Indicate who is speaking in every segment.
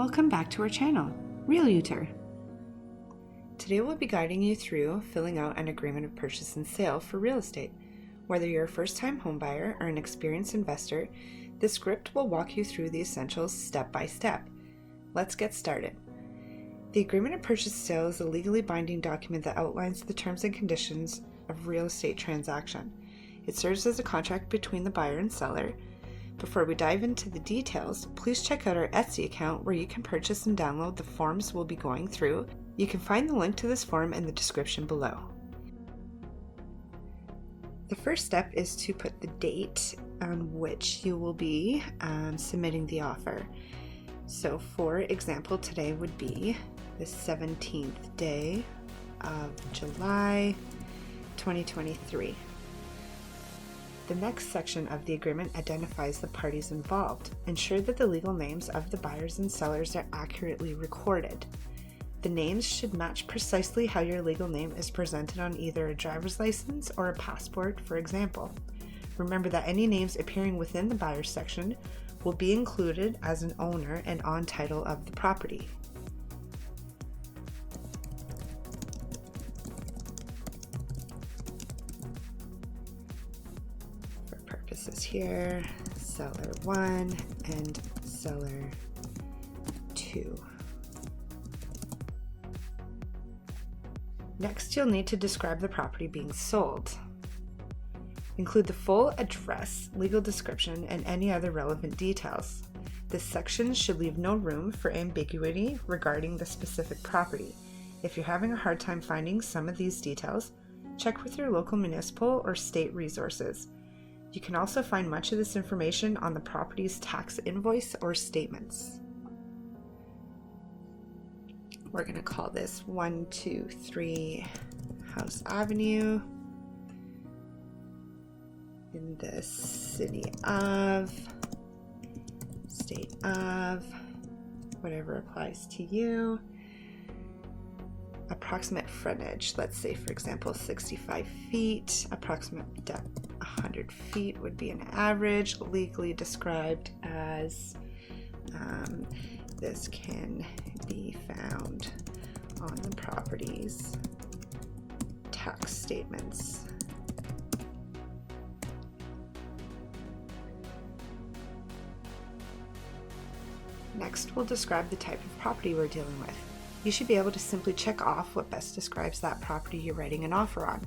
Speaker 1: Welcome back to our channel, RealUter. Today we'll be guiding you through filling out an agreement of purchase and sale for real estate. Whether you're a first-time homebuyer or an experienced investor, this script will walk you through the essentials step by step. Let's get started. The agreement of purchase and sale is a legally binding document that outlines the terms and conditions of real estate transaction. It serves as a contract between the buyer and seller. Before we dive into the details, please check out our Etsy account where you can purchase and download the forms we'll be going through. You can find the link to this form in the description below. The first step is to put the date on which you will be submitting the offer. So for example, today would be the 17th day of July 2023. The next section of the agreement identifies the parties involved. Ensure that the legal names of the buyers and sellers are accurately recorded. The names should match precisely how your legal name is presented on either a driver's license or a passport, for example. Remember that any names appearing within the buyer's section will be included as an owner and on title of the property. Purposes here, seller 1 and seller 2. Next, you'll need to describe the property being sold. Include the full address, legal description, and any other relevant details. This section should leave no room for ambiguity regarding the specific property. If you're having a hard time finding some of these details, check with your local municipal or state resources. You can also find much of this information on the property's tax invoice or statements. We're going to call this 123 House Avenue in the city of, state of, whatever applies to you. Approximate frontage, let's say for example 65 feet, approximate depth 100 feet would be an average, legally described as this can be found on the property's tax statements. Next, we'll describe the type of property we're dealing with. You should be able to simply check off what best describes that property you're writing an offer on.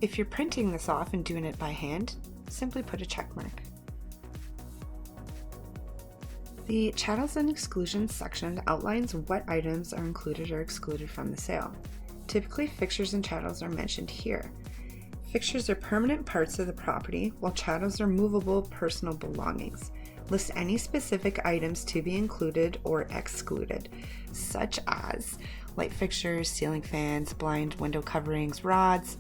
Speaker 1: If you're printing this off and doing it by hand, simply put a check mark. The Chattels and Exclusions section outlines what items are included or excluded from the sale. Typically, fixtures and chattels are mentioned here. Fixtures are permanent parts of the property, while chattels are movable personal belongings. List any specific items to be included or excluded, such as light fixtures, ceiling fans, blind window coverings, rods.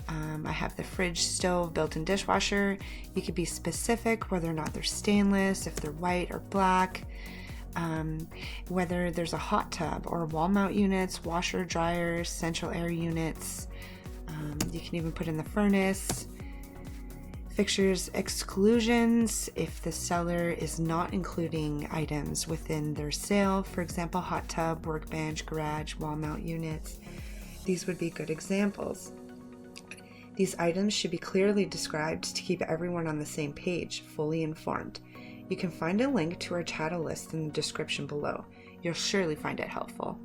Speaker 1: I have the fridge, stove, built-in dishwasher. You could be specific whether or not they're stainless, if they're white or black, whether there's a hot tub or wall mount units, washer, dryer, central air units. You can even put in the furnace. Fixtures exclusions, if the seller is not including items within their sale, for example, hot tub, workbench, garage, wall mount units. These would be good examples. These items should be clearly described to keep everyone on the same page, fully informed. You can find a link to our chattel list in the description below. You'll surely find it helpful.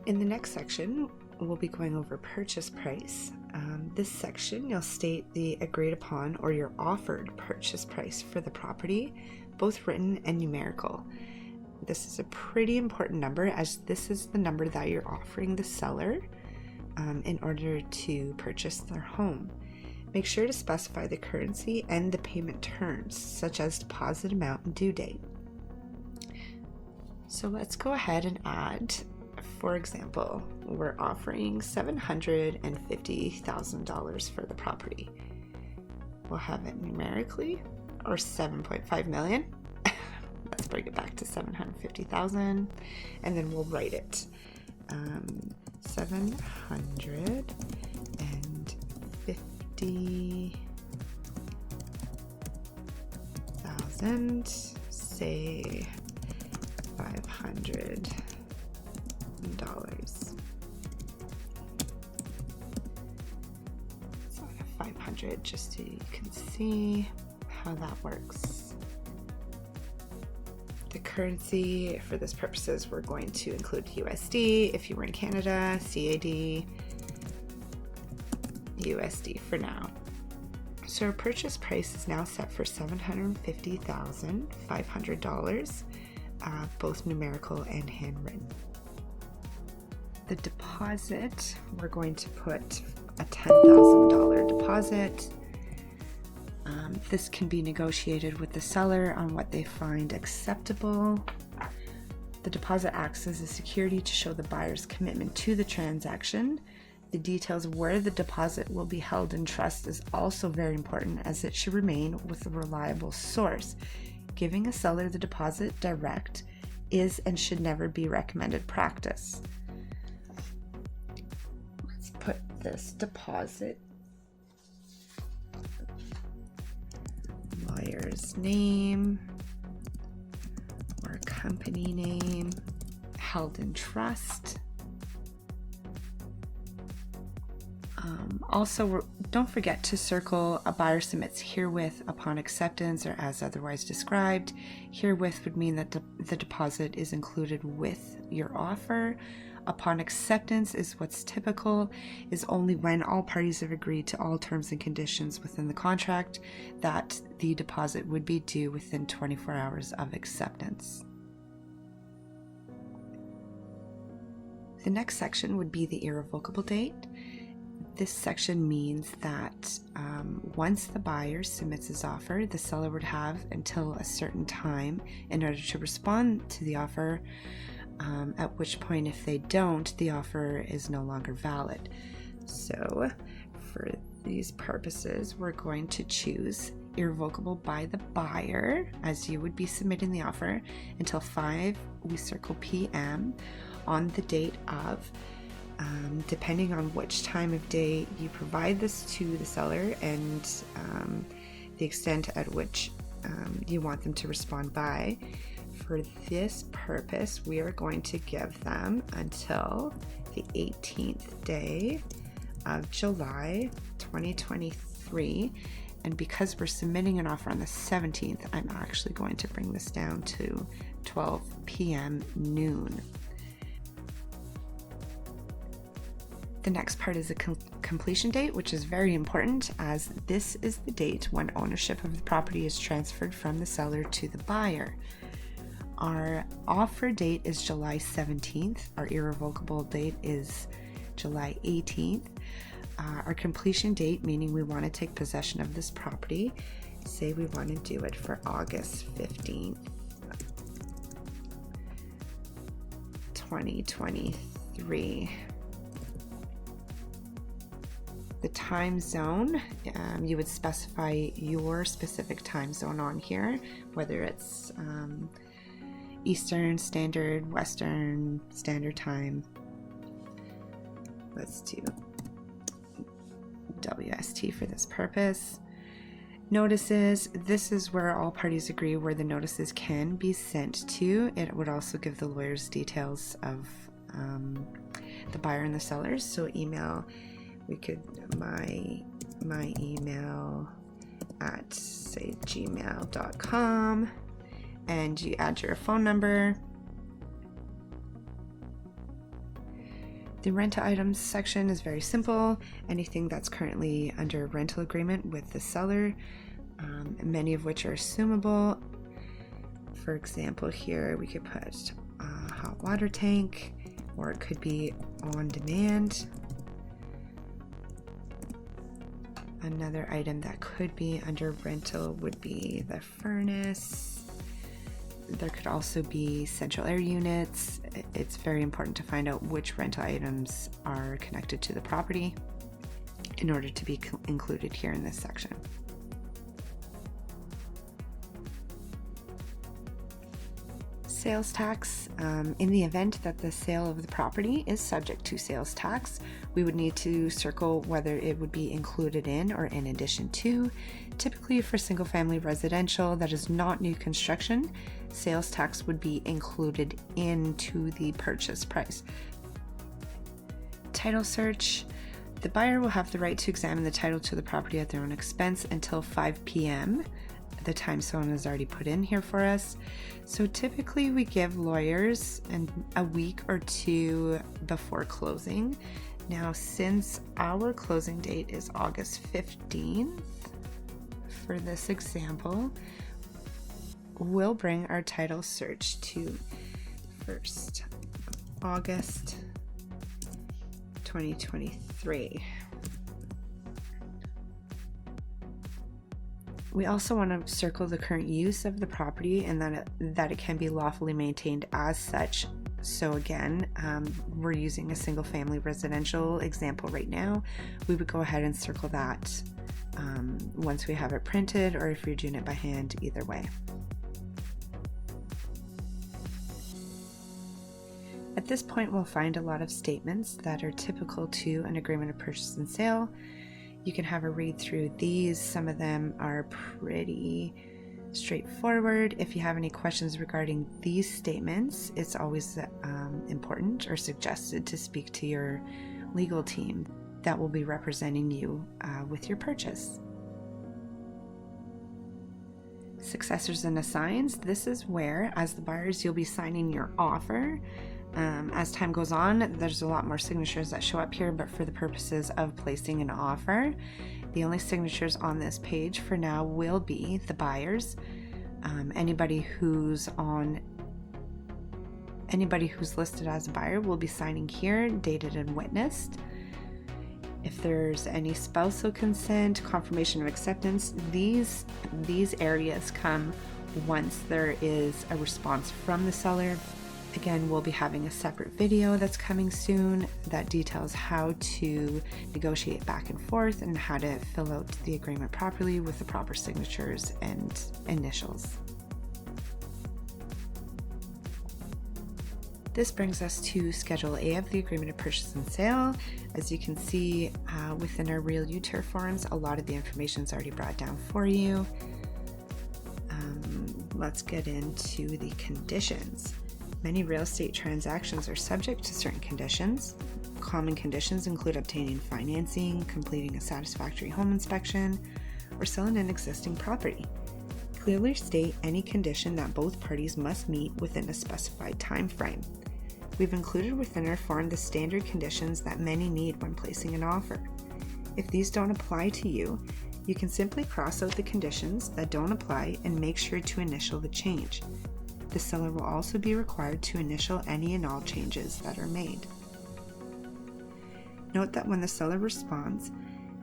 Speaker 1: In the next section, we'll be going over purchase price. This section, you'll state the agreed upon or your offered purchase price for the property, both written and numerical. This is a pretty important number as this is the number that you're offering the seller in order to purchase their home. Make sure to specify the currency and the payment terms, such as deposit amount and due date. So let's go ahead and add, for example, we're offering $750,000 for the property. We'll have it numerically, or 7.5 million. Let's bring it back to 750,000, and then we'll write it. 750,000 say $500. So 500, just so you can see how that works. The currency for this purposes, we're going to include USD. If you were in Canada, CAD, USD for now. So our purchase price is now set for $750,500, both numerical and handwritten. The deposit, we're going to put a $10,000 deposit. This can be negotiated with the seller on what they find acceptable. The deposit acts as a security to show the buyer's commitment to the transaction. The details of where the deposit will be held in trust is also very important, as it should remain with a reliable source. Giving a seller the deposit direct is and should never be recommended practice. Let's put this deposit, lawyer's name or company name, held in trust. Also, don't forget to circle a buyer submits herewith upon acceptance or as otherwise described. Herewith would mean that the deposit is included with your offer. Upon acceptance is what's typical, is only when all parties have agreed to all terms and conditions within the contract that the deposit would be due within 24 hours of acceptance. The next section would be the irrevocable date. This section means that once the buyer submits his offer, the seller would have until a certain time in order to respond to the offer, at which point, if they don't, the offer is no longer valid. So for these purposes, we're going to choose irrevocable by the buyer, as you would be submitting the offer, until 5, we circle PM, on the date of, depending on which time of day you provide this to the seller and the extent at which you want them to respond by. For this purpose, we are going to give them until the 18th day of July 2023. And because we're submitting an offer on the 17th, I'm actually going to bring this down to 12 p.m. noon. The next part is a completion date, which is very important, as this is the date when ownership of the property is transferred from the seller to the buyer. Our offer date is July 17th. Our irrevocable date is July 18th. Our completion date, meaning we want to take possession of this property, say we want to do it for August 15th, 2023. The time zone, you would specify your specific time zone on here, whether it's Eastern Standard, Western Standard Time. Let's do WST for this purpose. Notices, this is where all parties agree where the notices can be sent to. It would also give the lawyers details of the buyer and the sellers. So email, we could, my email at say gmail.com, and you add your phone number. The rental items section is very simple. Anything that's currently under rental agreement with the seller, many of which are assumable. For example, here we could put a hot water tank, or it could be on demand. Another item that could be under rental would be the furnace. There could also be central air units. It's very important to find out which rental items are connected to the property in order to be included here in this section. Sales tax. In the event that the sale of the property is subject to sales tax, We would need to circle whether it would be included in or in addition to. Typically for single family residential that is not new construction, sales tax would be included into the purchase price. Title search. The buyer will have the right to examine the title to the property at their own expense until 5 p.m. The time zone is already put in here for us. So typically we give lawyers a week or two before closing. Now, since our closing date is August 15th, for this example, we'll bring our title search to 1st August 2023. We also want to circle the current use of the property and that it can be lawfully maintained as such. So again, we're using a single family residential example right now. We would go ahead and circle that once we have it printed, or if you're doing it by hand, either way. At this point, we'll find a lot of statements that are typical to an agreement of purchase and sale. You can have a read through these. Some of them are pretty straightforward. If you have any questions regarding these statements, it's always important or suggested to speak to your legal team that will be representing you with your purchase. Successors and assigns. This is where, as the buyers, you'll be signing your offer. As time goes on, there's a lot more signatures that show up here, but for the purposes of placing an offer, the only signatures on this page for now will be the buyers. Anybody who's listed as a buyer will be signing here, dated and witnessed. If there's any spousal consent, confirmation of acceptance, these areas come once there is a response from the seller. Again, we'll be having a separate video that's coming soon that details how to negotiate back and forth and how to fill out the agreement properly with the proper signatures and initials. This brings us to Schedule A of the Agreement of Purchase and Sale. As you can see within our RealUter Forms, a lot of the information is already brought down for you. Let's get into the conditions. Many real estate transactions are subject to certain conditions. Common conditions include obtaining financing, completing a satisfactory home inspection, or selling an existing property. Clearly state any condition that both parties must meet within a specified time frame. We've included within our form the standard conditions that many need when placing an offer. If these don't apply to you, you can simply cross out the conditions that don't apply and make sure to initial the change. The seller will also be required to initial any and all changes that are made. Note that when the seller responds,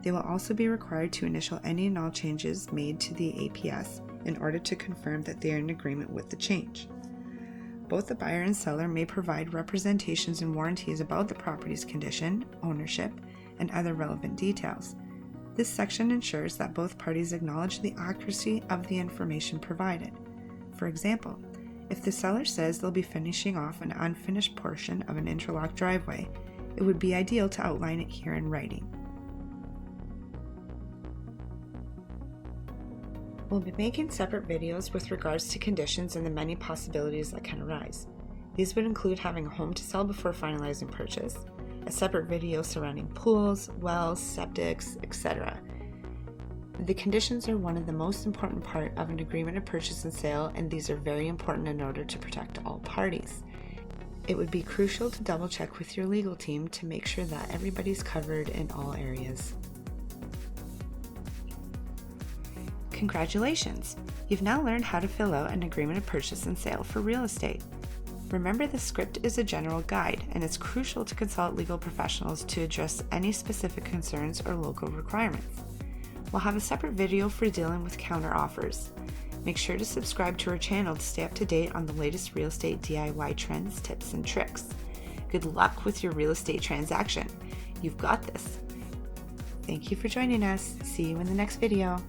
Speaker 1: they will also be required to initial any and all changes made to the APS in order to confirm that they are in agreement with the change. Both the buyer and seller may provide representations and warranties about the property's condition, ownership, and other relevant details. This section ensures that both parties acknowledge the accuracy of the information provided. For example, if the seller says they'll be finishing off an unfinished portion of an interlock driveway, it would be ideal to outline it here in writing. We'll be making separate videos with regards to conditions and the many possibilities that can arise. These would include having a home to sell before finalizing purchase, a separate video surrounding pools, wells, septics, etc. The conditions are one of the most important part of an agreement of purchase and sale, and these are very important in order to protect all parties. It would be crucial to double check with your legal team to make sure that everybody's covered in all areas. Congratulations! You've now learned how to fill out an agreement of purchase and sale for real estate. Remember, the script is a general guide, and it's crucial to consult legal professionals to address any specific concerns or local requirements. We'll have a separate video for dealing with counter-offers. Make sure to subscribe to our channel to stay up to date on the latest real estate DIY trends, tips, and tricks. Good luck with your real estate transaction. You've got this. Thank you for joining us. See you in the next video.